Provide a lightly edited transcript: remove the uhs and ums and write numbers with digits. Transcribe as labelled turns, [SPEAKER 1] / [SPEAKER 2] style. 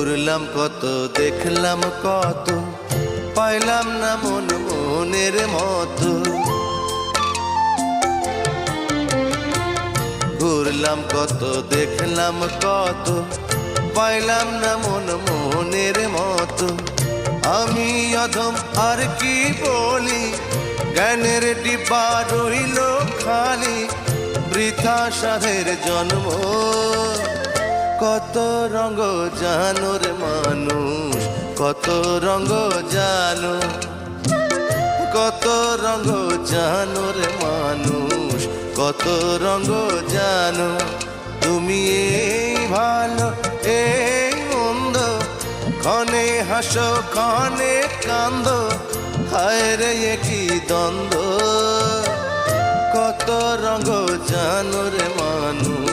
[SPEAKER 1] ঘুরলাম কত, দেখলাম কত, পাইলাম না মন মনের মতো। ঘুরলাম কত, দেখলাম কত, পাইলাম না মন মনের মতো। আমি অধম আর কি বলি, জ্ঞানের ডিব্বা রইল খালি, বৃথা সাধের জন্ম। কত রঙ জানো রে মানুষ, কত রঙ জানো, কত রঙ জানো রে মানুষ, কত রঙ জানো। তুমি এই ভালো এই মন্দ, ক্ষণে হাসো ক্ষণে কান্দো, হায় রে কি দ্বন্দ্ব। কত রঙ জানো রে মানুষ।